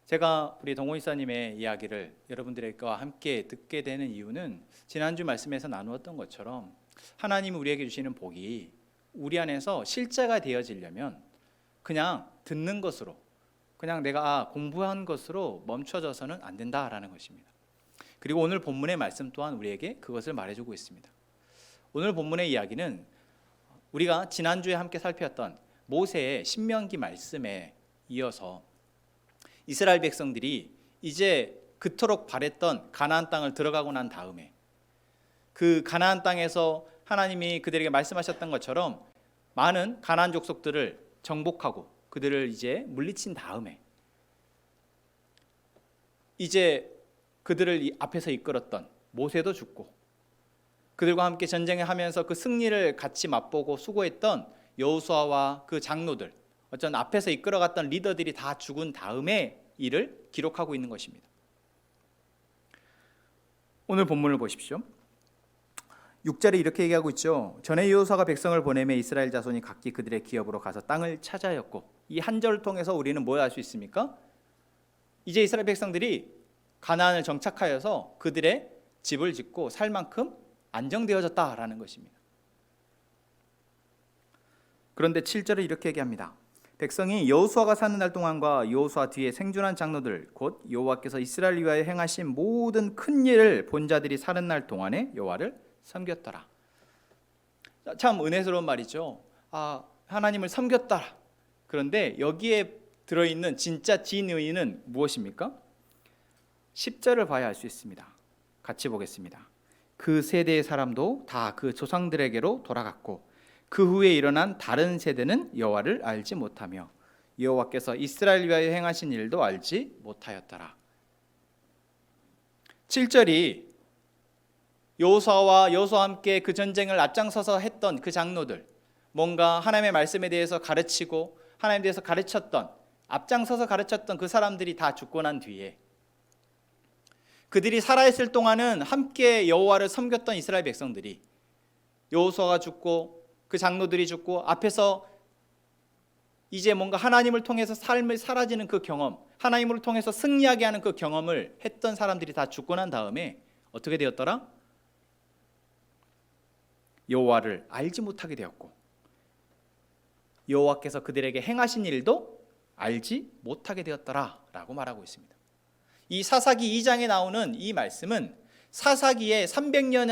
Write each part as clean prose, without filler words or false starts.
제가 우리 동호이사님의 이야기를 여러분들과 함께 듣게 되는 이유는 지난주 말씀에서 나누었던 것처럼 하나님이 우리에게 주시는 복이 우리 안에서 실제가 되어지려면 그냥 듣는 것으로, 그냥 내가 공부한 것으로 멈춰져서는 안 된다라는 것입니다. 그리고 오늘 본문의 말씀 또한 우리에게 그것을 말해주고 있습니다. 오늘 본문의 이야기는 우리가 지난주에 함께 살폈던 모세의 신명기 말씀에 이어서 이스라엘 백성들이 이제 그토록 바랬던 가나안 땅을 들어가고 난 다음에 그 가나안 땅에서 하나님이 그들에게 말씀하셨던 것처럼 많은 가나안 족속들을 정복하고 그들을 이제 물리친 다음에 이제 그들을 앞에서 이끌었던 모세도 죽고 그들과 함께 전쟁을 하면서 그 승리를 같이 맛보고 수고했던 여호수아와 그 장로들, 어쩐 앞에서 이끌어갔던 리더들이 다 죽은 다음에 이를 기록하고 있는 것입니다. 오늘 본문을 보십시오. 6절에 이렇게 얘기하고 있죠. 전에 여호수아가 백성을 보내매 이스라엘 자손이 각기 그들의 기업으로 가서 땅을 차지하였고, 이 한 절을 통해서 우리는 뭘 알 수 있습니까? 이제 이스라엘 백성들이 가나안을 정착하여서 그들의 집을 짓고 살 만큼 안정되어졌다라는 것입니다. 그런데 7절에 이렇게 얘기합니다. 백성이 여호수아가 사는 날 동안과 여호수아 뒤에 생존한 장로들 곧 여호와께서 이스라엘 위하여 행하신 모든 큰 일을 본 자들이 사는 날 동안에 여호와를 섬겼더라. 참 은혜스러운 말이죠. 하나님을 섬겼다. 그런데 여기에 들어있는 진짜 진의는 무엇입니까? 10절을 봐야 알 수 있습니다. 같이 보겠습니다. 그 세대의 사람도 다 그 조상들에게로 돌아갔고 그 후에 일어난 다른 세대는 여호와를 알지 못하며 여호와께서 이스라엘 위하여 행하신 일도 알지 못하였더라. 7절이 여호수아와 함께 그 전쟁을 앞장서서 했던 그 장로들, 뭔가 하나님의 말씀에 대해서 가르치고 하나님에 대해서 가르쳤던, 앞장서서 가르쳤던 그 사람들이 다 죽고 난 뒤에 그들이 살아있을 동안은 함께 여호와를 섬겼던 이스라엘 백성들이 여호수아가 죽고 그 장로들이 죽고 앞에서 이제 뭔가 하나님을 통해서 삶을 사라지는 그 경험, 하나님을 통해서 승리하게 하는 그 경험을 했던 사람들이 다 죽고 난 다음에 어떻게 되었더라? 여호와를 알지 못하게 되었고 여호와께서 그들에게 행하신 일도 알지 못하게 되었더라 라고 말하고 있습니다. 이 사사기 2장에 나오는 이 말씀은 사사기에 300년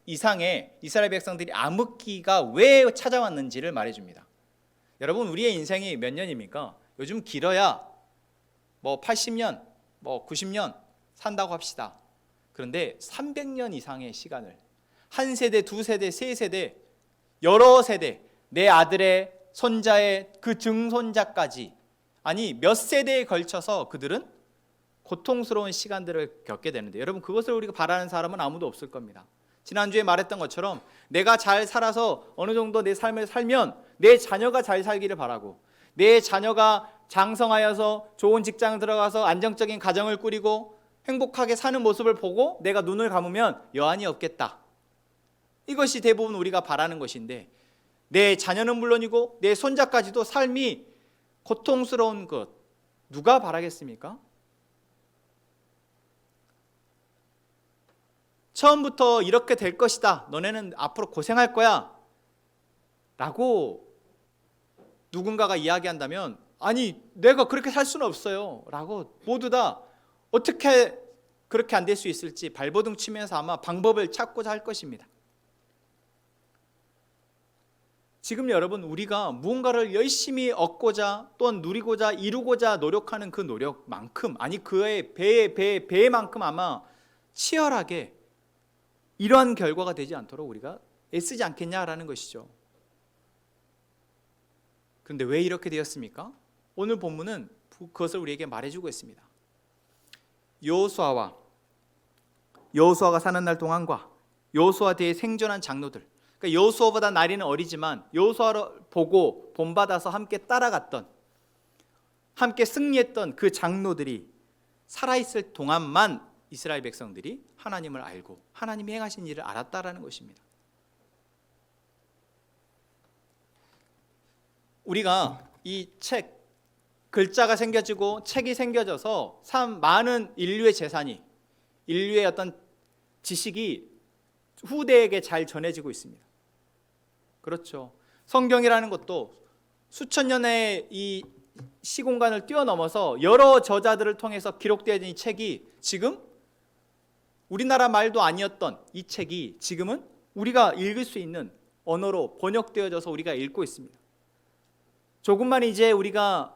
이상의 이스라엘 백성들이 암흑기가 왜 찾아왔는지를 말해줍니다. 여러분, 우리의 인생이 몇 년입니까? 요즘 길어야 80년, 90년 산다고 합시다. 그런데 300년 이상의 시간을 한 세대, 두 세대, 세 세대, 여러 세대, 내 아들의 손자의 그 증손자까지, 아니 몇 세대에 걸쳐서 그들은 고통스러운 시간들을 겪게 되는데, 여러분 그것을 우리가 바라는 사람은 아무도 없을 겁니다. 지난주에 말했던 것처럼 내가 잘 살아서 어느 정도 내 삶을 살면 내 자녀가 잘 살기를 바라고, 내 자녀가 장성하여서 좋은 직장을 들어가서 안정적인 가정을 꾸리고 행복하게 사는 모습을 보고 내가 눈을 감으면 여한이 없겠다. 이것이 대부분 우리가 바라는 것인데, 내 자녀는 물론이고 내 손자까지도 삶이 고통스러운 것 누가 바라겠습니까? 처음부터 이렇게 될 것이다, 너네는 앞으로 고생할 거야 라고 누군가가 이야기한다면, 아니 내가 그렇게 살 수는 없어요 라고 모두 다 어떻게 그렇게 안 될 수 있을지 발버둥 치면서 아마 방법을 찾고자 할 것입니다. 지금 여러분, 우리가 무언가를 열심히 얻고자 또는 누리고자 이루고자 노력하는 그 노력만큼, 아니 그의 배만큼 아마 치열하게 이러한 결과가 되지 않도록 우리가 애쓰지 않겠냐라는 것이죠. 그런데 왜 이렇게 되었습니까? 오늘 본문은 그것을 우리에게 말해주고 있습니다. 여호수아가 사는 날 동안과 여호수아 뒤에 생존한 장로들, 그러니까 여호수아보다 나이는 어리지만 여호수아를 보고 본받아서 함께 따라갔던, 함께 승리했던 그 장로들이 살아있을 동안만 이스라엘 백성들이 하나님을 알고 하나님이 행하신 일을 알았다라는 것입니다. 우리가 이 책 글자가 생겨지고 책이 생겨져서 참 많은 인류의 재산이, 인류의 어떤 지식이 후대에게 잘 전해지고 있습니다. 그렇죠. 성경이라는 것도 수천 년의 이 시공간을 뛰어넘어서 여러 저자들을 통해서 기록되어진 이 책이 지금 우리나라 말도 아니었던 이 책이 지금은 우리가 읽을 수 있는 언어로 번역되어져서 우리가 읽고 있습니다. 조금만 이제 우리가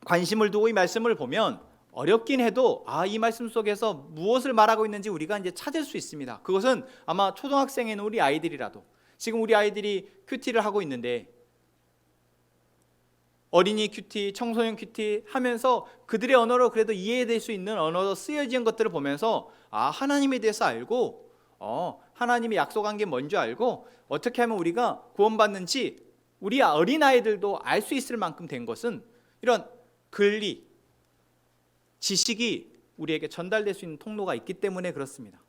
관심을 두고 이 말씀을 보면 어렵긴 해도 이 말씀 속에서 무엇을 말하고 있는지 우리가 이제 찾을 수 있습니다. 그것은 아마 초등학생인 우리 아이들이라도, 지금 우리 아이들이 큐티를 하고 있는데 어린이 큐티, 청소년 큐티 하면서 그들의 언어로 그래도 이해될 수 있는 언어로 쓰여진 것들을 보면서 하나님에 대해서 알고 하나님이 약속한 게 뭔지 알고 어떻게 하면 우리가 구원받는지 우리 어린아이들도 알 수 있을 만큼 된 것은 이런 글리, 지식이 우리에게 전달될 수 있는 통로가 있기 때문에 그렇습니다.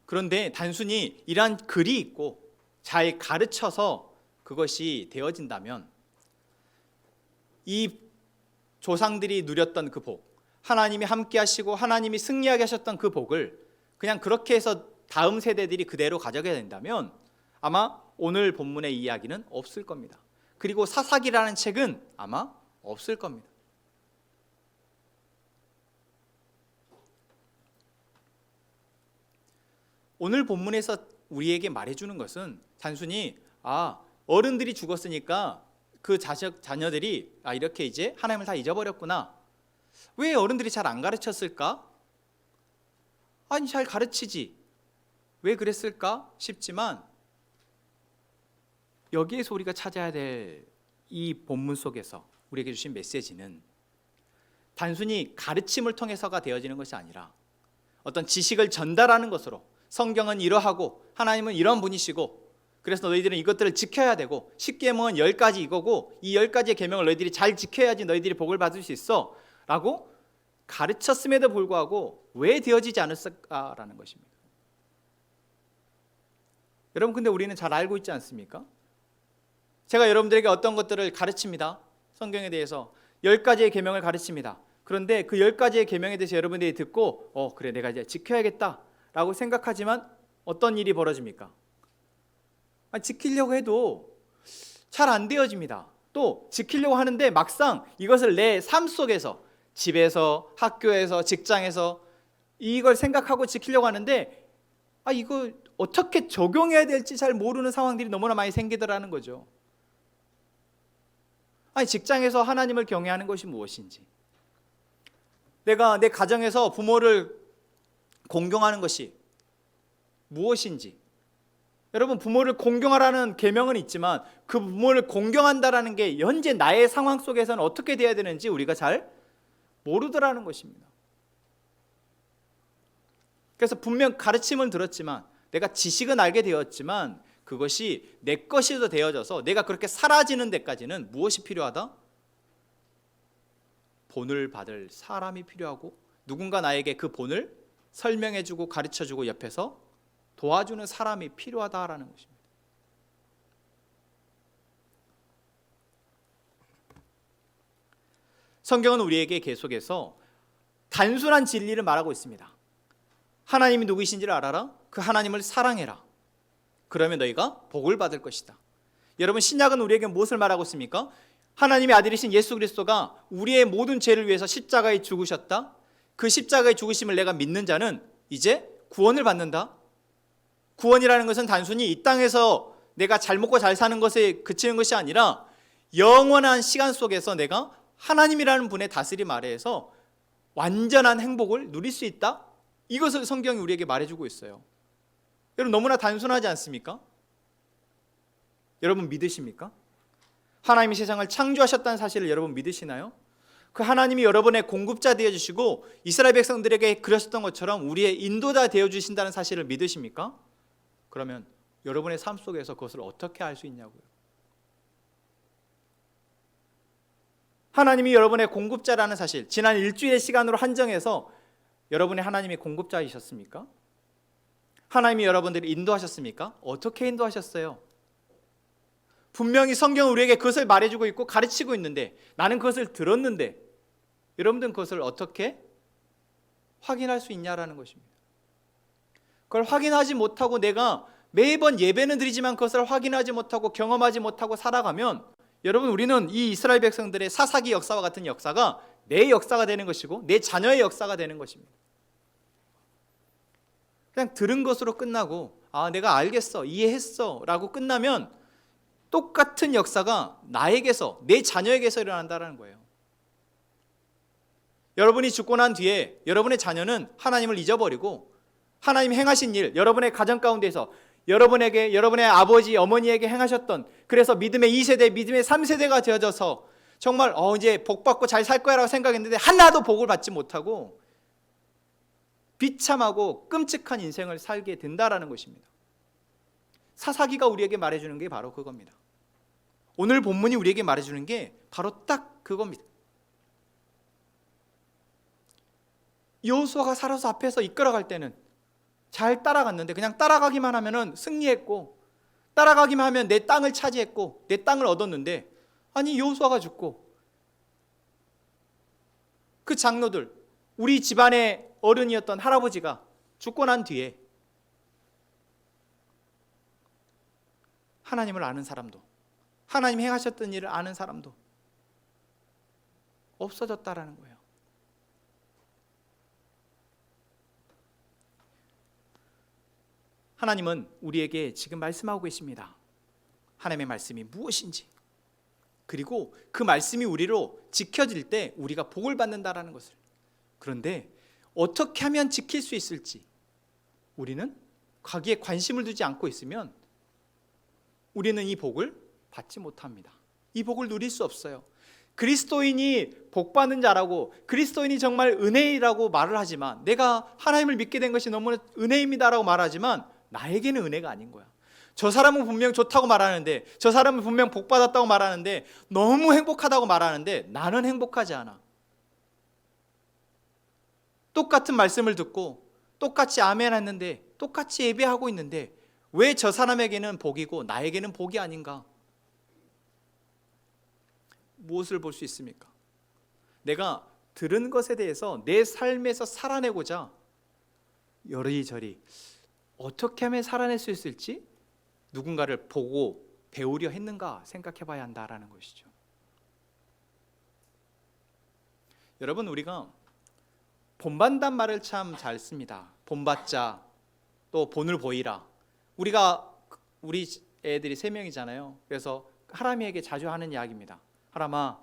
그런데 단순히 이러한 글이 있고 잘 가르쳐서 그것이 되어진다면 이 조상들이 누렸던 그 복, 하나님이 함께 하시고 하나님이 승리하게 하셨던 그 복을 그냥 그렇게 해서 다음 세대들이 그대로 가져가게 된다면 아마 오늘 본문의 이야기는 없을 겁니다. 그리고 사사기라는 책은 아마 없을 겁니다. 오늘 본문에서 우리에게 말해주는 것은 단순히 어른들이 죽었으니까 그 자녀들이 이렇게 이제 하나님을 다 잊어버렸구나. 왜 어른들이 잘 안 가르쳤을까? 아니 잘 가르치지. 왜 그랬을까 싶지만 여기에서 우리가 찾아야 될 이 본문 속에서 우리에게 주신 메시지는 단순히 가르침을 통해서가 되어지는 것이 아니라 어떤 지식을 전달하는 것으로 성경은 이러하고 하나님은 이런 분이시고 그래서 너희들은 이것들을 지켜야 되고 10계명은 10가지 이거고 이 10가지의 계명을 너희들이 잘 지켜야지 너희들이 복을 받을 수 있어 라고 가르쳤음에도 불구하고 왜 되어지지 않았을까라는 것입니다. 여러분 근데 우리는 잘 알고 있지 않습니까? 제가 여러분들에게 어떤 것들을 가르칩니다. 성경에 대해서 10가지의 계명을 가르칩니다. 그런데 그 10가지의 계명에 대해서 여러분들이 듣고 그래 내가 이제 지켜야겠다 라고 생각하지만 어떤 일이 벌어집니까? 지키려고 해도 잘 안 되어집니다. 또 지키려고 하는데 막상 이것을 내 삶 속에서 집에서 학교에서 직장에서 이걸 생각하고 지키려고 하는데 이거 어떻게 적용해야 될지 잘 모르는 상황들이 너무나 많이 생기더라는 거죠. 직장에서 하나님을 경외하는 것이 무엇인지, 내가 내 가정에서 부모를 공경하는 것이 무엇인지, 여러분 부모를 공경하라는 계명은 있지만 그 부모를 공경한다라는 게 현재 나의 상황 속에서는 어떻게 돼야 되는지 우리가 잘 모르더라는 것입니다. 그래서 분명 가르침을 들었지만 내가 지식은 알게 되었지만 그것이 내 것이 되어져서 내가 그렇게 사라지는 데까지는 무엇이 필요하다? 본을 받을 사람이 필요하고 누군가 나에게 그 본을 설명해주고 가르쳐주고 옆에서 도와주는 사람이 필요하다라는 것입니다. 성경은 우리에게 계속해서 단순한 진리를 말하고 있습니다. 하나님이 누구이신지를 알아라. 그 하나님을 사랑해라. 그러면 너희가 복을 받을 것이다. 여러분 신약은 우리에게 무엇을 말하고 있습니까? 하나님의 아들이신 예수 그리스도가 우리의 모든 죄를 위해서 십자가에 죽으셨다. 그 십자가의 죽으심을 내가 믿는 자는 이제 구원을 받는다. 구원이라는 것은 단순히 이 땅에서 내가 잘 먹고 잘 사는 것에 그치는 것이 아니라 영원한 시간 속에서 내가 하나님이라는 분의 다스림 아래에서 완전한 행복을 누릴 수 있다. 이것을 성경이 우리에게 말해주고 있어요. 여러분 너무나 단순하지 않습니까? 여러분 믿으십니까? 하나님이 세상을 창조하셨다는 사실을 여러분 믿으시나요? 그 하나님이 여러분의 공급자 되어주시고 이스라엘 백성들에게 그러셨던 것처럼 우리의 인도자 되어주신다는 사실을 믿으십니까? 그러면 여러분의 삶 속에서 그것을 어떻게 알 수 있냐고요. 하나님이 여러분의 공급자라는 사실, 지난 일주일의 시간으로 한정해서 여러분의 하나님이 공급자이셨습니까? 하나님이 여러분들을 인도하셨습니까? 어떻게 인도하셨어요? 분명히 성경은 우리에게 그것을 말해주고 있고 가르치고 있는데 나는 그것을 들었는데 여러분들은 그것을 어떻게 확인할 수 있냐라는 것입니다. 그걸 확인하지 못하고 내가 매번 예배는 드리지만 그것을 확인하지 못하고 경험하지 못하고 살아가면 여러분 우리는 이 이스라엘 백성들의 사사기 역사와 같은 역사가 내 역사가 되는 것이고 내 자녀의 역사가 되는 것입니다. 그냥 들은 것으로 끝나고 내가 알겠어 이해했어 라고 끝나면 똑같은 역사가 나에게서 내 자녀에게서 일어난다는 거예요. 여러분이 죽고 난 뒤에 여러분의 자녀는 하나님을 잊어버리고 하나님 행하신 일 여러분의 가정 가운데서 여러분에게 여러분의 아버지 어머니에게 행하셨던 그래서 믿음의 2세대 믿음의 3세대가 되어져서 정말 이제 복 받고 잘 살 거야 라고 생각했는데 하나도 복을 받지 못하고 비참하고 끔찍한 인생을 살게 된다라는 것입니다. 사사기가 우리에게 말해주는 게 바로 그겁니다. 오늘 본문이 우리에게 말해주는 게 바로 딱 그겁니다. 여호수아가 살아서 앞에서 이끌어갈 때는 잘 따라갔는데 그냥 따라가기만 하면은 승리했고 따라가기만 하면 내 땅을 차지했고 내 땅을 얻었는데 아니 여호수아가 죽고 그 장로들 우리 집안의 어른이었던 할아버지가 죽고 난 뒤에 하나님을 아는 사람도 하나님 행하셨던 일을 아는 사람도 없어졌다라는 거예요. 하나님은 우리에게 지금 말씀하고 계십니다. 하나님의 말씀이 무엇인지 그리고 그 말씀이 우리로 지켜질 때 우리가 복을 받는다라는 것을. 그런데 어떻게 하면 지킬 수 있을지 우리는 거기에 관심을 두지 않고 있으면 우리는 이 복을 받지 못합니다. 이 복을 누릴 수 없어요. 그리스도인이 복받는 자라고 그리스도인이 정말 은혜이라고 말을 하지만 내가 하나님을 믿게 된 것이 너무 은혜입니다라고 말하지만 나에게는 은혜가 아닌 거야. 저 사람은 분명 좋다고 말하는데 저 사람은 분명 복받았다고 말하는데 너무 행복하다고 말하는데 나는 행복하지 않아. 똑같은 말씀을 듣고 똑같이 아멘 했는데 똑같이 예배하고 있는데 왜 저 사람에게는 복이고 나에게는 복이 아닌가? 무엇을 볼 수 있습니까? 내가 들은 것에 대해서 내 삶에서 살아내고자 여리저리 어떻게 하면 살아낼 수 있을지 누군가를 보고 배우려 했는가 생각해 봐야 한다라는 것이죠. 여러분 우리가 본받는다는 말을 참 잘 씁니다. 본받자 또 본을 보이라. 우리 애들이 3명이잖아요. 그래서 하람이에게 자주 하는 이야기입니다. 하람아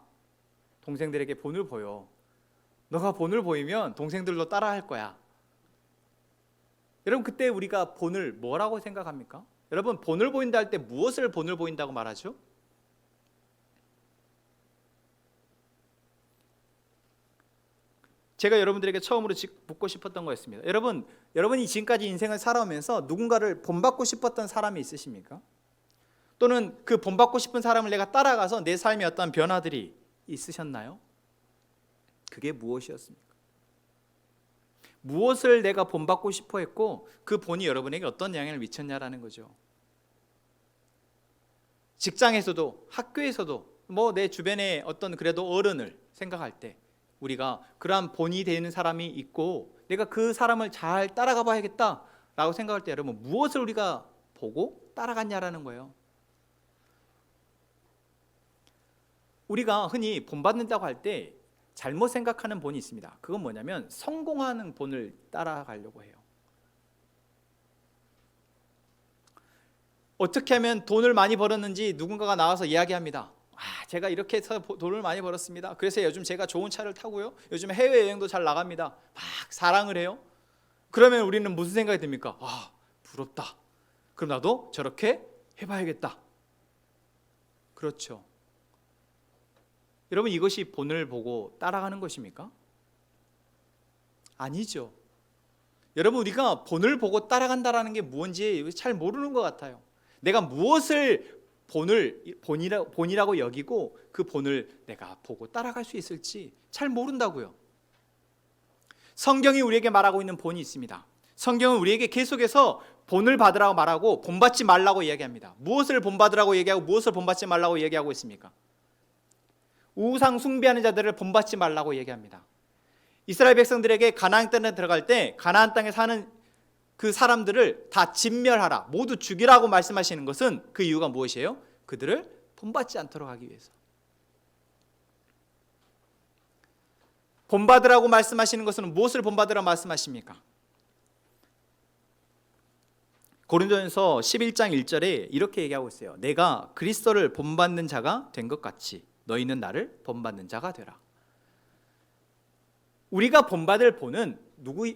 동생들에게 본을 보여. 너가 본을 보이면 동생들도 따라 할 거야. 여러분 그때 우리가 본을 뭐라고 생각합니까? 여러분 본을 보인다 할 때 무엇을 본을 보인다고 말하죠? 제가 여러분들에게 처음으로 묻고 싶었던 거였습니다. 여러분이 지금까지 인생을 살아오면서 누군가를 본받고 싶었던 사람이 있으십니까? 또는 그 본받고 싶은 사람을 내가 따라가서 내 삶에 어떤 변화들이 있으셨나요? 그게 무엇이었습니까? 무엇을 내가 본받고 싶어 했고 그 본이 여러분에게 어떤 영향을 미쳤냐라는 거죠. 직장에서도 학교에서도 내 주변에 어떤 그래도 어른을 생각할 때 우리가 그러한 본이 되는 사람이 있고 내가 그 사람을 잘 따라가 봐야겠다라고 생각할 때 여러분 무엇을 우리가 보고 따라갔냐라는 거예요. 우리가 흔히 본받는다고 할 때 잘못 생각하는 본이 있습니다. 그건 뭐냐면 성공하는 본을 따라가려고 해요. 어떻게 하면 돈을 많이 벌었는지 누군가가 나와서 이야기합니다. 제가 이렇게 해서 돈을 많이 벌었습니다. 그래서 요즘 제가 좋은 차를 타고요. 요즘 해외여행도 잘 나갑니다. 막 사랑을 해요. 그러면 우리는 무슨 생각이 듭니까? 부럽다. 그럼 나도 저렇게 해봐야겠다. 그렇죠. 여러분 이것이 본을 보고 따라가는 것입니까? 아니죠. 여러분 우리가 본을 보고 따라간다라는 게 뭔지 잘 모르는 것 같아요. 내가 무엇을 본이라고 여기고 그 본을 내가 보고 따라갈 수 있을지 잘 모른다고요. 성경이 우리에게 말하고 있는 본이 있습니다. 성경은 우리에게 계속해서 본을 받으라고 말하고 본받지 말라고 이야기합니다. 무엇을 본받으라고 얘기하고 무엇을 본받지 말라고 얘기하고 있습니까? 우상 숭배하는 자들을 본받지 말라고 얘기합니다. 이스라엘 백성들에게 가나안 땅에 들어갈 때 가나안 땅에 사는 그 사람들을 다 진멸하라, 모두 죽이라고 말씀하시는 것은 그 이유가 무엇이에요? 그들을 본받지 않도록 하기 위해서. 본받으라고 말씀하시는 것은 무엇을 본받으라고 말씀하십니까? 고린도전서 11장 1절에 이렇게 얘기하고 있어요. 내가 그리스도를 본받는 자가 된 것 같이 너희는 나를 본받는 자가 되라. 우리가 본받을 본은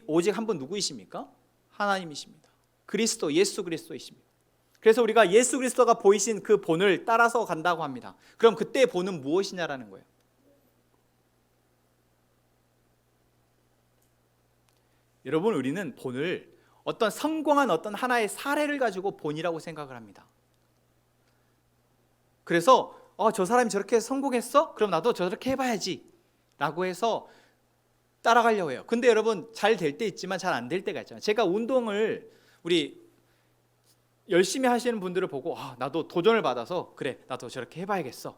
오직 한 분 누구이십니까? 하나님이십니다. 그리스도, 예수 그리스도이십니다. 그래서 우리가 예수 그리스도가 보이신 그 본을 따라서 간다고 합니다. 그럼 그때의 본은 무엇이냐라는 거예요. 여러분, 우리는 본을 어떤 성공한 어떤 하나의 사례를 가지고 본이라고 생각을 합니다. 그래서 저 사람이 저렇게 성공했어? 그럼 나도 저렇게 해봐야지 라고 해서 따라가려고 해요. 근데 여러분, 잘 될 때 있지만 잘 안 될 때가 있잖아요. 제가 운동을 우리 열심히 하시는 분들을 보고 나도 도전을 받아서 그래 나도 저렇게 해봐야겠어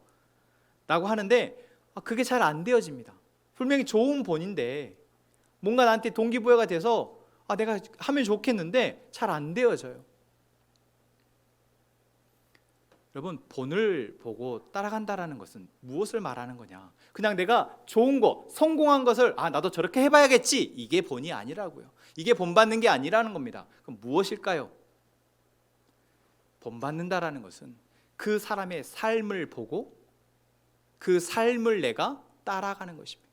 라고 하는데 그게 잘 안 되어집니다. 분명히 좋은 본인데 뭔가 나한테 동기부여가 돼서 내가 하면 좋겠는데 잘 안 되어져요. 여러분, 본을 보고 따라간다라는 것은 무엇을 말하는 거냐? 그냥 내가 좋은 거, 성공한 것을 나도 저렇게 해봐야겠지, 이게 본이 아니라고요. 이게 본받는 게 아니라는 겁니다. 그럼 무엇일까요? 본받는다라는 것은 그 사람의 삶을 보고 그 삶을 내가 따라가는 것입니다.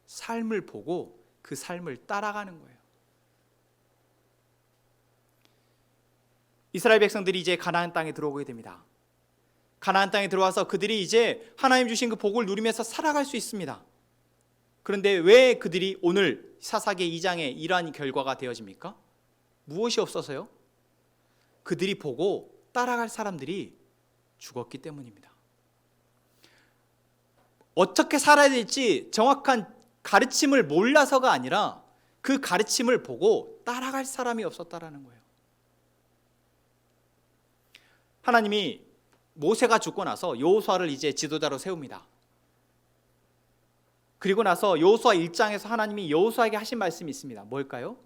삶을 보고 그 삶을 따라가는 거예요. 이스라엘 백성들이 이제 가나안 땅에 들어오게 됩니다. 가나안 땅에 들어와서 그들이 이제 하나님 주신 그 복을 누리면서 살아갈 수 있습니다. 그런데 왜 그들이 오늘 사사기 2장에 이러한 결과가 되어집니까? 무엇이 없어서요? 그들이 보고 따라갈 사람들이 죽었기 때문입니다. 어떻게 살아야 될지 정확한 가르침을 몰라서가 아니라 그 가르침을 보고 따라갈 사람이 없었다라는 거예요. 하나님이 모세가 죽고 나서 여호수아를 이제 지도자로 세웁니다. 그리고 나서 여호수아 1장에서 하나님이 여호수아에게 하신 말씀이 있습니다. 뭘까요?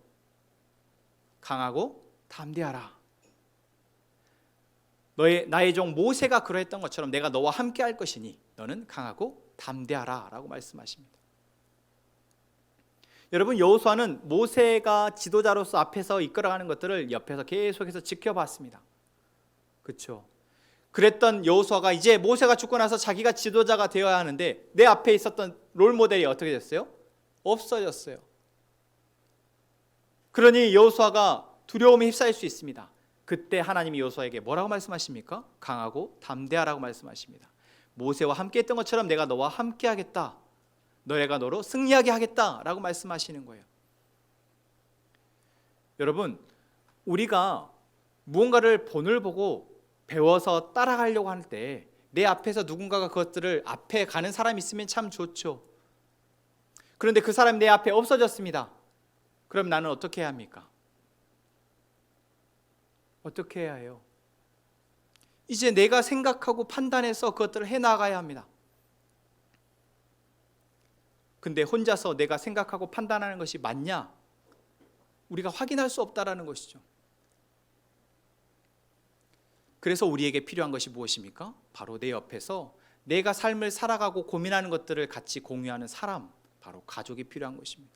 강하고 담대하라. 나의 종 모세가 그러했던 것처럼 내가 너와 함께 할 것이니 너는 강하고 담대하라 라고 말씀하십니다. 여러분, 여호수아는 모세가 지도자로서 앞에서 이끌어가는 것들을 옆에서 계속해서 지켜봤습니다. 그렇죠? 그랬던 여호수아가 이제 모세가 죽고 나서 자기가 지도자가 되어야 하는데 내 앞에 있었던 롤모델이 어떻게 됐어요? 없어졌어요. 그러니 여호수아가 두려움에 휩싸일 수 있습니다. 그때 하나님이 여호수아에게 뭐라고 말씀하십니까? 강하고 담대하라고 말씀하십니다. 모세와 함께 했던 것처럼 내가 너와 함께 하겠다. 너희가 너로 승리하게 하겠다라고 말씀하시는 거예요. 여러분, 우리가 무언가를 본을 보고 배워서 따라가려고 할 때 내 앞에서 누군가가 그것들을 앞에 가는 사람이 있으면 참 좋죠. 그런데 그 사람이 내 앞에 없어졌습니다. 그럼 나는 어떻게 해야 합니까? 어떻게 해야 해요? 이제 내가 생각하고 판단해서 그것들을 해나가야 합니다. 근데 혼자서 내가 생각하고 판단하는 것이 맞냐? 우리가 확인할 수 없다라는 것이죠. 그래서 우리에게 필요한 것이 무엇입니까? 바로 내 옆에서 내가 삶을 살아가고 고민하는 것들을 같이 공유하는 사람, 바로 가족이 필요한 것입니다.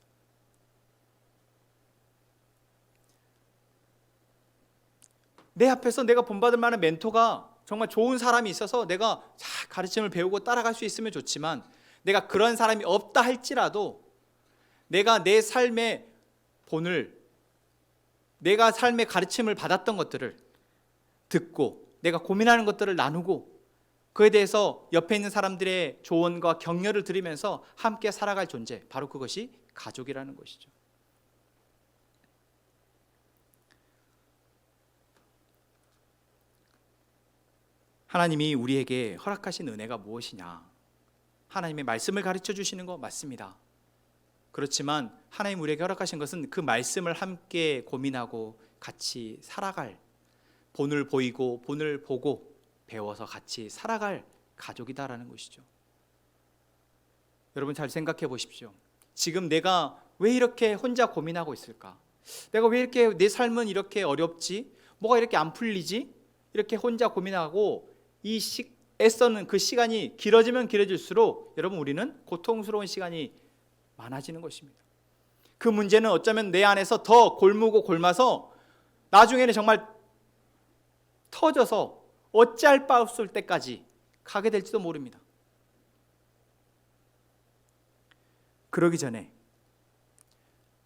내 앞에서 내가 본받을 만한 멘토가 정말 좋은 사람이 있어서 내가 잘 가르침을 배우고 따라갈 수 있으면 좋지만, 내가 그런 사람이 없다 할지라도 내가 내 삶의 본을, 내가 삶의 가르침을 받았던 것들을 듣고 내가 고민하는 것들을 나누고 그에 대해서 옆에 있는 사람들의 조언과 격려를 들으면서 함께 살아갈 존재, 바로 그것이 가족이라는 것이죠. 하나님이 우리에게 허락하신 은혜가 무엇이냐? 하나님의 말씀을 가르쳐 주시는 거 맞습니다. 그렇지만 하나님 우리에게 허락하신 것은 그 말씀을 함께 고민하고 같이 살아갈, 본을 보이고 본을 보고 배워서 같이 살아갈 가족이다라는 것이죠. 여러분 잘 생각해 보십시오. 지금 내가 왜 이렇게 혼자 고민하고 있을까? 내가 왜 이렇게 내 삶은 이렇게 어렵지? 뭐가 이렇게 안 풀리지? 이렇게 혼자 고민하고 애써는 그 시간이 길어지면 길어질수록 여러분 우리는 고통스러운 시간이 많아지는 것입니다. 그 문제는 어쩌면 내 안에서 더 골무고 골마서 나중에는 정말 터져서 어찌할 바 없을 때까지 가게 될지도 모릅니다. 그러기 전에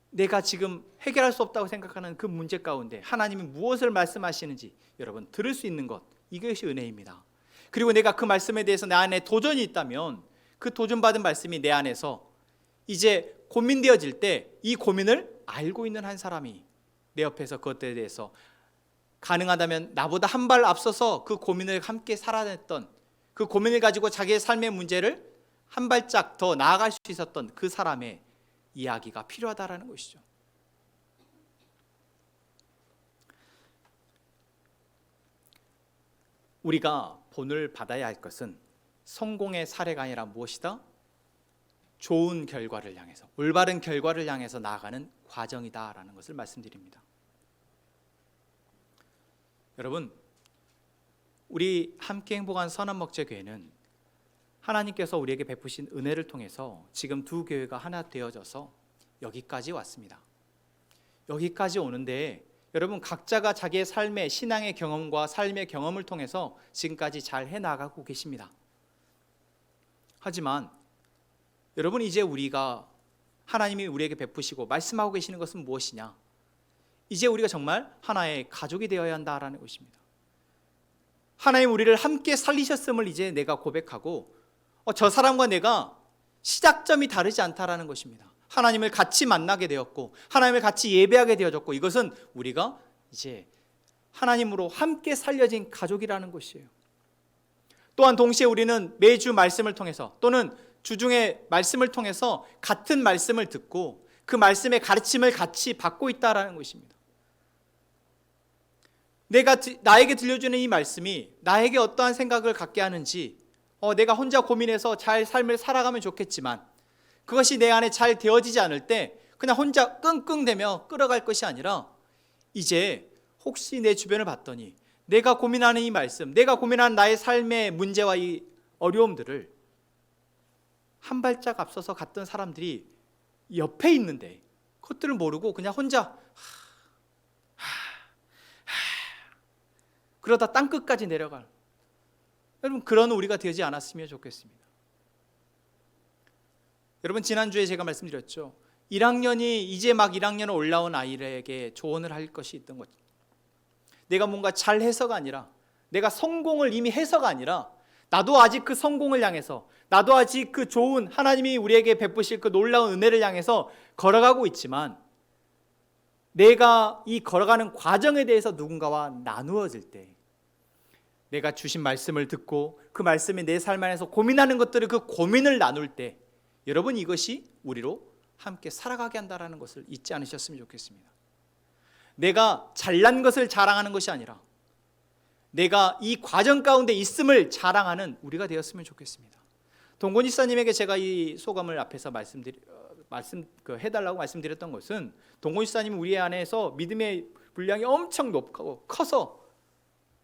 내가 지금 해결할 수 없다고 생각하는 그 문제 가운데 하나님이 무엇을 말씀하시는지 여러분 들을 수 있는 것, 이것이 은혜입니다. 그리고 내가 그 말씀에 대해서 내 안에 도전이 있다면 그 도전받은 말씀이 내 안에서 이제 고민되어질 때 이 고민을 알고 있는 한 사람이 내 옆에서 그것에 대해서 가능하다면 나보다 한 발 앞서서 그 고민을 함께 살아냈던, 그 고민을 가지고 자기의 삶의 문제를 한 발짝 더 나아갈 수 있었던 그 사람의 이야기가 필요하다라는 것이죠. 우리가 본을 받아야 할 것은 성공의 사례가 아니라 무엇이다? 좋은 결과를 향해서, 올바른 결과를 향해서 나아가는 과정이다라는 것을 말씀드립니다. 여러분, 우리 함께 행복한 선한목재교회는 하나님께서 우리에게 베푸신 은혜를 통해서 지금 두 교회가 하나 되어져서 여기까지 왔습니다. 여기까지 오는데 여러분 각자가 자기의 삶의 신앙의 경험과 삶의 경험을 통해서 지금까지 잘 해나가고 계십니다. 하지만 여러분 이제 우리가 하나님이 우리에게 베푸시고 말씀하고 계시는 것은 무엇이냐? 이제 우리가 정말 하나의 가족이 되어야 한다라는 것입니다. 하나님 우리를 함께 살리셨음을 이제 내가 고백하고 저 사람과 내가 시작점이 다르지 않다라는 것입니다. 하나님을 같이 만나게 되었고 하나님을 같이 예배하게 되어졌고 이것은 우리가 이제 하나님으로 함께 살려진 가족이라는 것이에요. 또한 동시에 우리는 매주 말씀을 통해서 또는 주중에 말씀을 통해서 같은 말씀을 듣고 그 말씀의 가르침을 같이 받고 있다라는 것입니다. 나에게 들려주는 이 말씀이 나에게 어떠한 생각을 갖게 하는지 내가 혼자 고민해서 잘 삶을 살아가면 좋겠지만 그것이 내 안에 잘 되어지지 않을 때 그냥 혼자 끙끙대며 끌어갈 것이 아니라 이제 혹시 내 주변을 봤더니 내가 고민하는 이 말씀, 내가 고민하는 나의 삶의 문제와 이 어려움들을 한 발짝 앞서서 갔던 사람들이 옆에 있는데 그것들을 모르고 그냥 혼자 그러다 땅끝까지 내려갈, 여러분 그런 우리가 되지 않았으면 좋겠습니다. 여러분 지난주에 제가 말씀드렸죠. 1학년이 이제 막 1학년에 올라온 아이에게 조언을 할 것이 있던 거죠. 내가 뭔가 잘해서가 아니라 내가 성공을 이미 해서가 아니라 나도 아직 그 성공을 향해서, 나도 아직 그 좋은 하나님이 우리에게 베푸실 그 놀라운 은혜를 향해서 걸어가고 있지만 내가 이 걸어가는 과정에 대해서 누군가와 나누어질 때 내가 주신 말씀을 듣고 그 말씀이 내 삶 안에서 고민하는 것들을 그 고민을 나눌 때 여러분 이것이 우리로 함께 살아가게 한다는 것을 잊지 않으셨으면 좋겠습니다. 내가 잘난 것을 자랑하는 것이 아니라 내가 이 과정 가운데 있음을 자랑하는 우리가 되었으면 좋겠습니다. 동곤 집사님에게 제가 이 소감을 앞에서 해달라고 말씀드렸던 것은 동곤 집사님이 우리 안에서 믿음의 분량이 엄청 높고 커서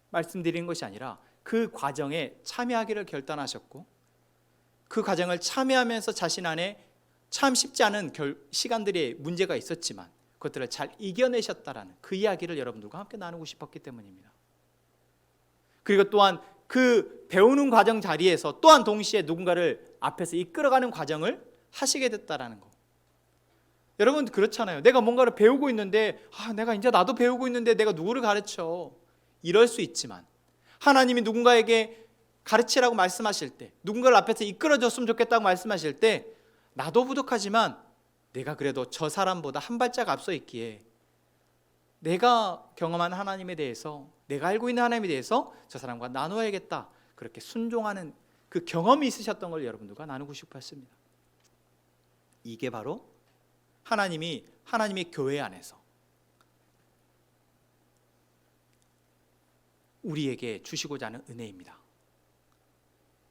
말씀드리는 것이 아니라 그 과정에 참여하기를 결단하셨고 그 과정을 참여하면서 자신 안에 참 쉽지 않은 시간들의 문제가 있었지만 그것들을 잘 이겨내셨다라는 그 이야기를 여러분들과 함께 나누고 싶었기 때문입니다. 그리고 또한 그 배우는 과정 자리에서 또한 동시에 누군가를 앞에서 이끌어가는 과정을 하시게 됐다라는 거. 여러분 그렇잖아요. 내가 뭔가를 배우고 있는데 내가 이제 나도 배우고 있는데 내가 누구를 가르쳐? 이럴 수 있지만 하나님이 누군가에게 가르치라고 말씀하실 때, 누군가를 앞에서 이끌어줬으면 좋겠다고 말씀하실 때 나도 부족하지만 내가 그래도 저 사람보다 한 발짝 앞서 있기에 내가 경험한 하나님에 대해서, 내가 알고 있는 하나님에 대해서 저 사람과 나누어야겠다, 그렇게 순종하는 그 경험이 있으셨던 걸 여러분들과 나누고 싶었습니다. 이게 바로 하나님의 교회 안에서 우리에게 주시고자 하는 은혜입니다.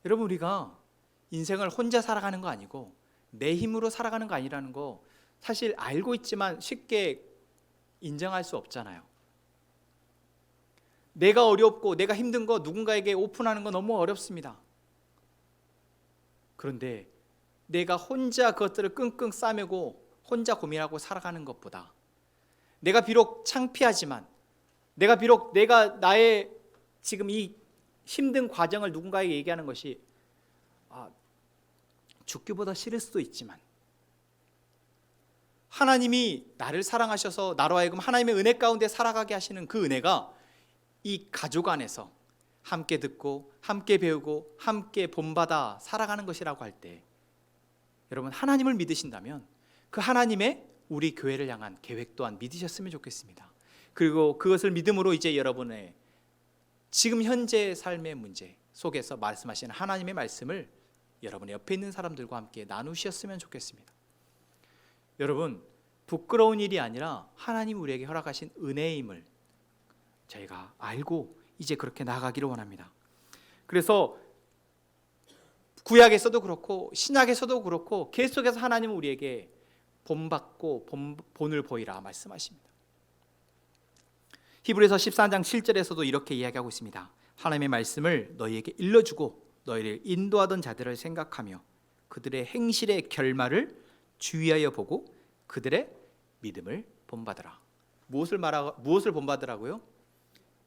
여러분, 우리가 인생을 혼자 살아가는 거 아니고 내 힘으로 살아가는 거 아니라는 거 사실 알고 있지만 쉽게 인정할 수 없잖아요. 내가 어렵고 내가 힘든 거 누군가에게 오픈하는 거 너무 어렵습니다. 그런데 내가 혼자 그것들을 끙끙 싸매고 혼자 고민하고 살아가는 것보다 내가 비록 창피하지만 내가 나의 지금 이 힘든 과정을 누군가에게 얘기하는 것이 죽기보다 싫을 수도 있지만 하나님이 나를 사랑하셔서 나로 하여금 하나님의 은혜 가운데 살아가게 하시는 그 은혜가 이 가족 안에서 함께 듣고 함께 배우고 함께 본받아 살아가는 것이라고 할 때 여러분, 하나님을 믿으신다면 그 하나님의 우리 교회를 향한 계획 또한 믿으셨으면 좋겠습니다. 그리고 그것을 믿음으로 이제 여러분의 지금 현재 삶의 문제 속에서 말씀하시는 하나님의 말씀을 여러분의 옆에 있는 사람들과 함께 나누셨으면 좋겠습니다. 여러분, 부끄러운 일이 아니라 하나님 우리에게 허락하신 은혜임을 저희가 알고 이제 그렇게 나아가기를 원합니다. 그래서 구약에서도 그렇고 신약에서도 그렇고 계속해서 하나님은 우리에게 본받고 본을 보이라 말씀하십니다. 히브리서 14장 7절에서도 이렇게 이야기하고 있습니다. 하나님의 말씀을 너희에게 일러주고 너희를 인도하던 자들을 생각하며 그들의 행실의 결말을 주의하여 보고 그들의 믿음을 본받으라. 무엇을 본받으라고요?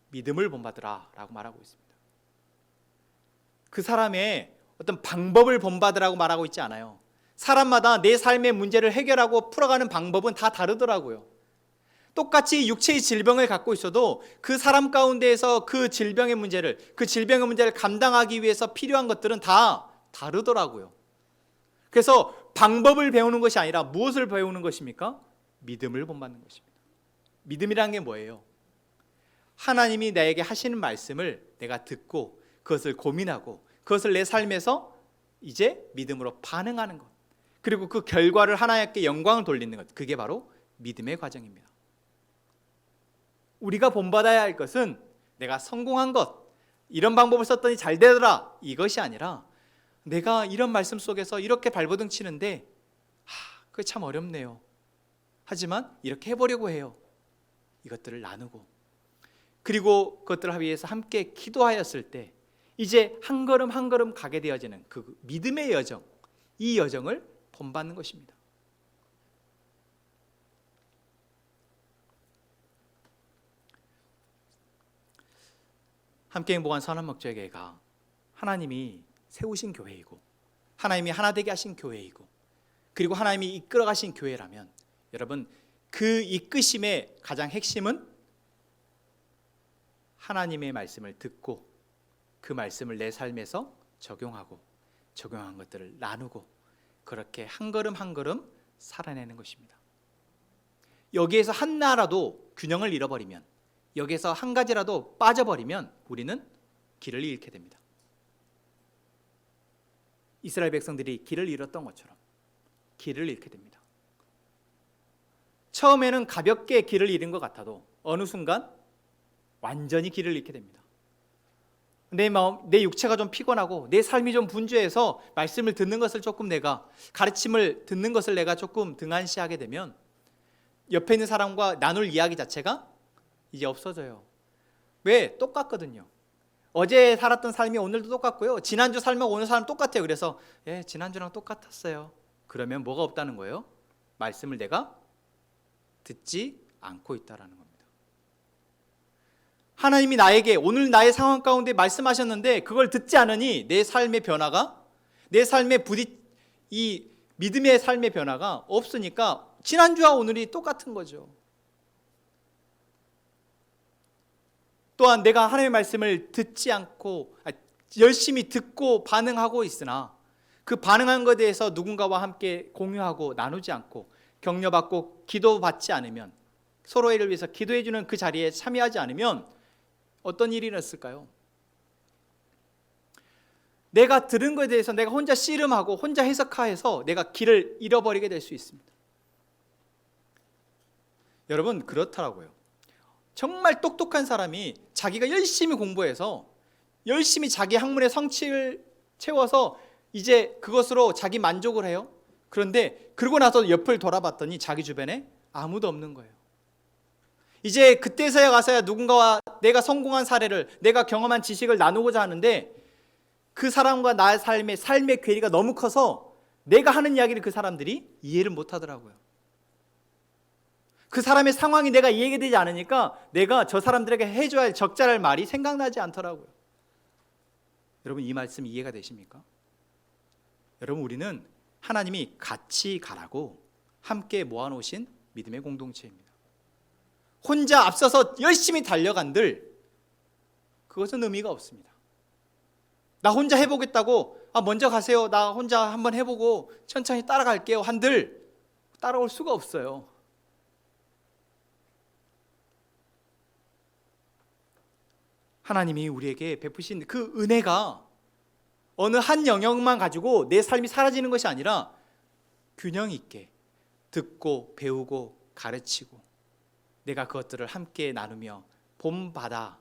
믿음을 본받으라 라고 말하고 있습니다. 그 사람의 어떤 방법을 본받으라고 말하고 있지 않아요. 사람마다 내 삶의 문제를 해결하고 풀어가는 방법은 다 다르더라고요. 똑같이 육체의 질병을 갖고 있어도 그 사람 가운데에서 그 질병의 문제를 감당하기 위해서 필요한 것들은 다 다르더라고요. 그래서 방법을 배우는 것이 아니라 무엇을 배우는 것입니까? 믿음을 본받는 것입니다. 믿음이라는 게 뭐예요? 하나님이 나에게 하시는 말씀을 내가 듣고 그것을 고민하고 그것을 내 삶에서 이제 믿음으로 반응하는 것, 그리고 그 결과를 하나님께 영광을 돌리는 것, 그게 바로 믿음의 과정입니다. 우리가 본받아야 할 것은 내가 성공한 것, 이런 방법을 썼더니 잘 되더라, 이것이 아니라 내가 이런 말씀 속에서 이렇게 발버둥 치는데 그게 참 어렵네요. 하지만 이렇게 해보려고 해요. 이것들을 나누고 그리고 그것들을 위해서 함께 기도하였을 때 이제 한 걸음 한 걸음 가게 되어지는 그 믿음의 여정, 이 여정을 본받는 것입니다. 함께 행복한 선한목적회가 하나님이 세우신 교회이고 하나님이 하나 되게 하신 교회이고 그리고 하나님이 이끌어 가신 교회라면 여러분, 그 이끄심의 가장 핵심은 하나님의 말씀을 듣고 그 말씀을 내 삶에서 적용하고 적용한 것들을 나누고 그렇게 한 걸음 한 걸음 살아내는 것입니다. 여기에서 하나라도 균형을 잃어버리면, 여기에서 한 가지라도 빠져버리면 우리는 길을 잃게 됩니다. 이스라엘 백성들이 길을 잃었던 것처럼 길을 잃게 됩니다. 처음에는 가볍게 길을 잃은 것 같아도 어느 순간 완전히 길을 잃게 됩니다. 내 마음, 내 육체가 좀 피곤하고 내 삶이 좀 분주해서 말씀을 듣는 것을 조금 내가 가르침을 듣는 것을 내가 조금 등한시하게 되면 옆에 있는 사람과 나눌 이야기 자체가 이제 없어져요. 왜? 똑같거든요. 어제 살았던 삶이 오늘도 똑같고요. 지난주 삶하고 오늘 삶 똑같아요. 그래서 지난주랑 똑같았어요. 그러면 뭐가 없다는 거예요? 말씀을 내가 듣지 않고 있다라는 겁니다. 하나님이 나에게 오늘 나의 상황 가운데 말씀하셨는데 그걸 듣지 않으니 내 삶의 변화가, 내 삶의 이 믿음의 삶의 변화가 없으니까 지난주와 오늘이 똑같은 거죠. 또한 내가 하나님의 말씀을 듣지 않고 열심히 듣고 반응하고 있으나 그 반응한 것에 대해서 누군가와 함께 공유하고 나누지 않고 격려받고 기도받지 않으면, 서로를 위해서 기도해주는 그 자리에 참여하지 않으면 어떤 일이 일어났을까요? 내가 들은 것에 대해서 내가 혼자 씨름하고 혼자 해석해서 내가 길을 잃어버리게 될 수 있습니다. 여러분 그렇더라고요. 정말 똑똑한 사람이 자기가 열심히 공부해서 열심히 자기 학문의 성취를 채워서 이제 그것으로 자기 만족을 해요. 그런데 그러고 나서 옆을 돌아봤더니 자기 주변에 아무도 없는 거예요. 이제 그때서야 가서야 누군가와 내가 성공한 사례를, 내가 경험한 지식을 나누고자 하는데 그 사람과 나의 삶의 괴리가 너무 커서 내가 하는 이야기를 그 사람들이 이해를 못 하더라고요. 그 사람의 상황이 내가 이해가 되지 않으니까 내가 저 사람들에게 해줘야 할 적절할 말이 생각나지 않더라고요. 여러분 이 말씀 이해가 되십니까? 여러분 우리는 하나님이 같이 가라고 함께 모아놓으신 믿음의 공동체입니다. 혼자 앞서서 열심히 달려간들 그것은 의미가 없습니다. 나 혼자 해보겠다고 먼저 가세요. 나 혼자 한번 해보고 천천히 따라갈게요. 한들 따라올 수가 없어요. 하나님이 우리에게 베푸신 그 은혜가 어느 한 영역만 가지고 내 삶이 사라지는 것이 아니라 균형 있게 듣고 배우고 가르치고 내가 그것들을 함께 나누며 본받아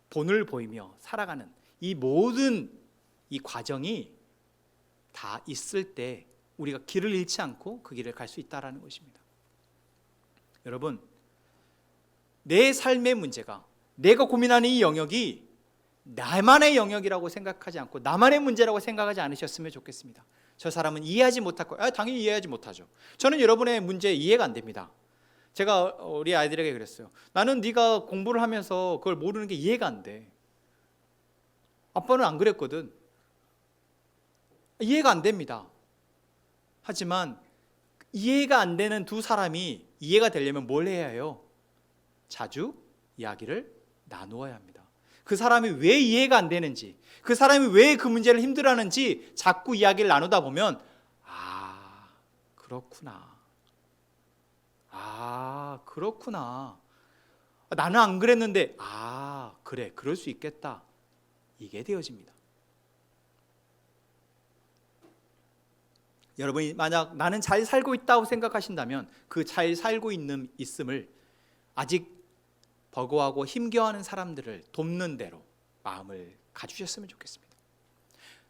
본을 보이며 살아가는 이 모든 이 과정이 다 있을 때 우리가 길을 잃지 않고 그 길을 갈 수 있다는 것입니다. 여러분 내 삶의 문제가 내가 고민하는 이 영역이 나만의 영역이라고 생각하지 않고 나만의 문제라고 생각하지 않으셨으면 좋겠습니다. 저 사람은 이해하지 못할 거예요. 당연히 이해하지 못하죠. 저는 여러분의 문제 이해가 안 됩니다. 제가 우리 아이들에게 그랬어요. 나는 네가 공부를 하면서 그걸 모르는 게 이해가 안 돼. 아빠는 안 그랬거든. 이해가 안 됩니다. 하지만 이해가 안 되는 두 사람이 이해가 되려면 뭘 해야 해요? 자주 이야기를 나누어야 합니다. 그 사람이 왜 이해가 안 되는지, 그 사람이 왜 그 문제를 힘들어하는지 자꾸 이야기를 나누다 보면 그렇구나. 그렇구나. 나는 안 그랬는데 그래, 그럴 수 있겠다. 이게 되어집니다. 여러분이 만약 나는 잘 살고 있다고 생각하신다면 그 잘 살고 있음을 아직 버거워하고 힘겨워하는 사람들을 돕는 대로 마음을 가주셨으면 좋겠습니다.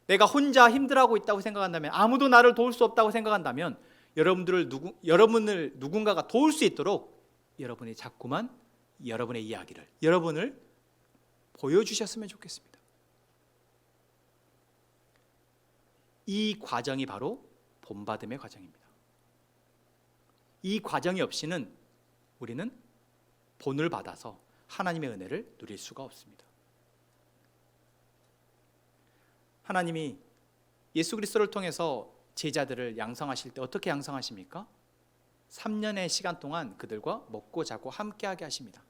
내가 혼자 힘들어하고 있다고 생각한다면, 아무도 나를 도울 수 없다고 생각한다면 여러분을 누군가가 도울 수 있도록 여러분이 자꾸만 여러분의 이야기를, 여러분을 보여주셨으면 좋겠습니다. 이 과정이 바로 본받음의 과정입니다. 이 과정이 없이는 우리는 본을 받아서 하나님의 은혜를 누릴 수가 없습니다. 하나님이 예수 그리스도를 통해서 제자들을 양성하실 때 어떻게 양성하십니까? 3년의 시간 동안 그들과 먹고 자고 함께하게 하십니다.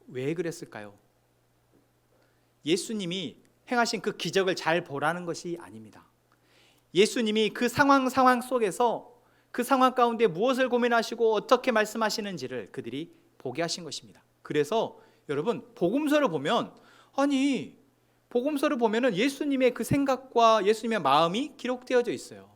왜 그랬을까요? 예수님이 행하신 그 기적을 잘 보라는 것이 아닙니다. 예수님이 그 상황 속에서 그 상황 가운데 무엇을 고민하시고 어떻게 말씀하시는지를 그들이 보게 하신 것입니다. 그래서 여러분 복음서를 보면 복음서를 보면은 예수님의 그 생각과 예수님의 마음이 기록되어져 있어요.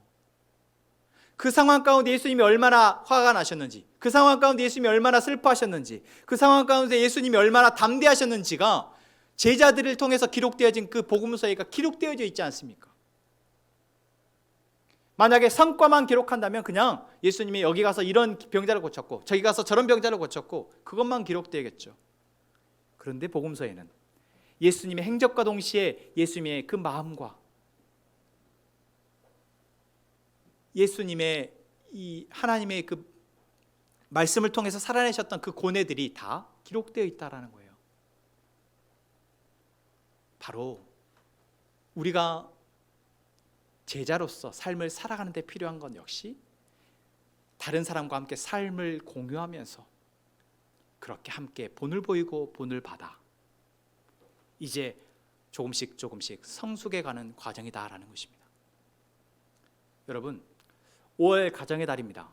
그 상황 가운데 예수님이 얼마나 화가 나셨는지, 그 상황 가운데 예수님이 얼마나 슬퍼하셨는지, 그 상황 가운데 예수님이 얼마나 담대하셨는지가 제자들을 통해서 기록되어진 그 복음서에 기록되어져 있지 않습니까? 만약에 성과만 기록한다면 그냥 예수님이 여기 가서 이런 병자를 고쳤고 저기 가서 저런 병자를 고쳤고 그것만 기록되겠죠. 그런데 복음서에는 예수님의 행적과 동시에 예수님의 그 마음과 예수님의 이 하나님의 그 말씀을 통해서 살아내셨던 그 고뇌들이 다 기록되어 있다라는 거예요. 바로 우리가 제자로서 삶을 살아가는 데 필요한 건 역시 다른 사람과 함께 삶을 공유하면서 그렇게 함께 본을 보이고 본을 받아 이제 조금씩 성숙해 가는 과정이다라는 것입니다. 여러분 5월 가정의 달입니다.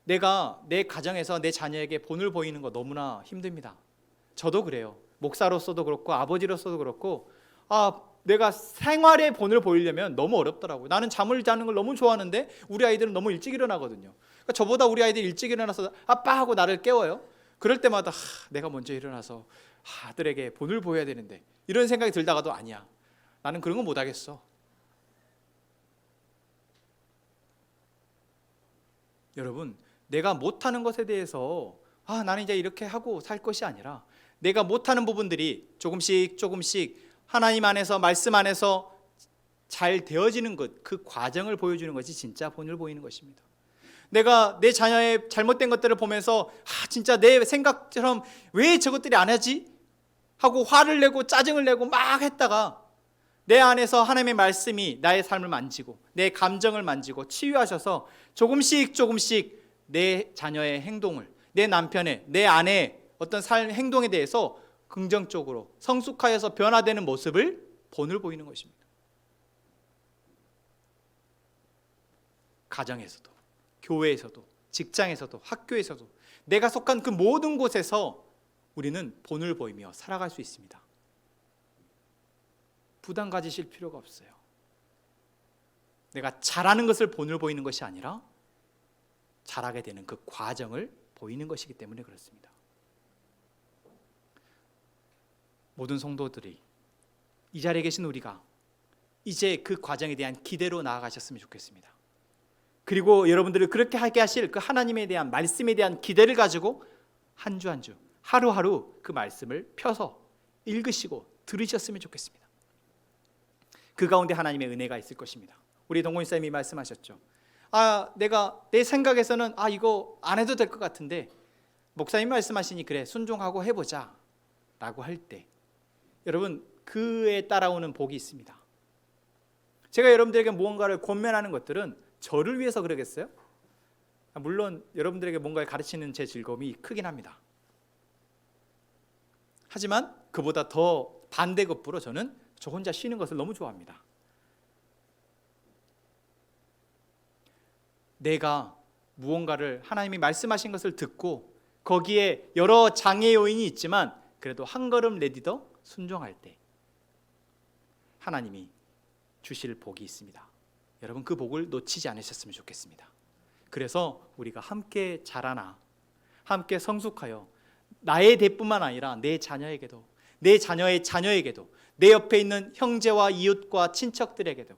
내가 내 가정에서 내 자녀에게 본을 보이는 거 너무나 힘듭니다. 저도 그래요. 목사로서도 그렇고 아버지로서도 그렇고 내가 생활의 본을 보이려면 너무 어렵더라고요. 나는 잠을 자는 걸 너무 좋아하는데 우리 아이들은 너무 일찍 일어나거든요. 그러니까 저보다 우리 아이들이 일찍 일어나서 아빠 하고 나를 깨워요. 그럴 때마다 내가 먼저 일어나서 아들에게 본을 보여야 되는데 이런 생각이 들다가도 아니야. 나는 그런 거 못하겠어. 여러분, 내가 못하는 것에 대해서 나는 이제 이렇게 하고 살 것이 아니라 내가 못하는 부분들이 조금씩 하나님 안에서 말씀 안에서 잘 되어지는 것, 그 과정을 보여주는 것이 진짜 본을 보이는 것입니다. 내가 내 자녀의 잘못된 것들을 보면서 진짜 내 생각처럼 왜 저것들이 안 하지? 하고 화를 내고 짜증을 내고 막 했다가 내 안에서 하나님의 말씀이 나의 삶을 만지고 내 감정을 만지고 치유하셔서 조금씩 내 자녀의 행동을, 내 남편의, 내 아내의 어떤 삶 행동에 대해서 긍정적으로 성숙하여서 변화되는 모습을 본을 보이는 것입니다. 가정에서도, 교회에서도, 직장에서도, 학교에서도, 내가 속한 그 모든 곳에서 우리는 본을 보이며 살아갈 수 있습니다. 부담 가지실 필요가 없어요. 내가 잘하는 것을 본을 보이는 것이 아니라 잘하게 되는 그 과정을 보이는 것이기 때문에 그렇습니다. 모든 성도들이, 이 자리에 계신 우리가 이제 그 과정에 대한 기대로 나아가셨으면 좋겠습니다. 그리고 여러분들을 그렇게 하게 하실 그 하나님에 대한 말씀에 대한 기대를 가지고 한 주 한 주, 하루하루 그 말씀을 펴서 읽으시고 들으셨으면 좋겠습니다. 그 가운데 하나님의 은혜가 있을 것입니다. 우리 동건쌤이 말씀하셨죠. 내가 내 생각에서는 이거 안 해도 될 것 같은데 목사님 말씀하시니 그래 순종하고 해보자 라고 할 때 여러분 그에 따라오는 복이 있습니다. 제가 여러분들에게 무언가를 권면하는 것들은 저를 위해서 그러겠어요? 물론 여러분들에게 뭔가를 가르치는 제 즐거움이 크긴 합니다. 하지만 그보다 더 반대급부로 저는 저 혼자 쉬는 것을 너무 좋아합니다. 내가 무언가를 하나님이 말씀하신 것을 듣고 거기에 여러 장애 요인이 있지만 그래도 한 걸음 내딛어 순종할 때 하나님이 주실 복이 있습니다. 여러분 그 복을 놓치지 않으셨으면 좋겠습니다. 그래서 우리가 함께 자라나 함께 성숙하여 나의 대뿐만 아니라 내 자녀에게도, 내 자녀의 자녀에게도, 내 옆에 있는 형제와 이웃과 친척들에게도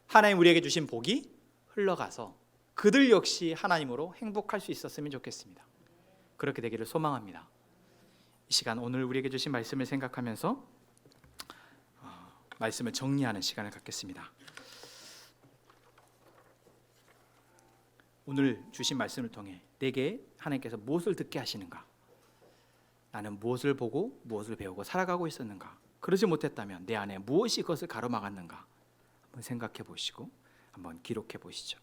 하나님 우리에게 주신 복이 흘러가서 그들 역시 하나님으로 행복할 수 있었으면 좋겠습니다. 그렇게 되기를 소망합니다. 이 시간 오늘 우리에게 주신 말씀을 생각하면서 말씀을 정리하는 시간을 갖겠습니다. 오늘 주신 말씀을 통해 내게 하나님께서 무엇을 듣게 하시는가? 나는 무엇을 보고 무엇을 배우고 살아가고 있었는가? 그러지 못했다면 내 안에 무엇이 그것을 가로막았는가? 한번 생각해 보시고 한번 기록해 보시죠.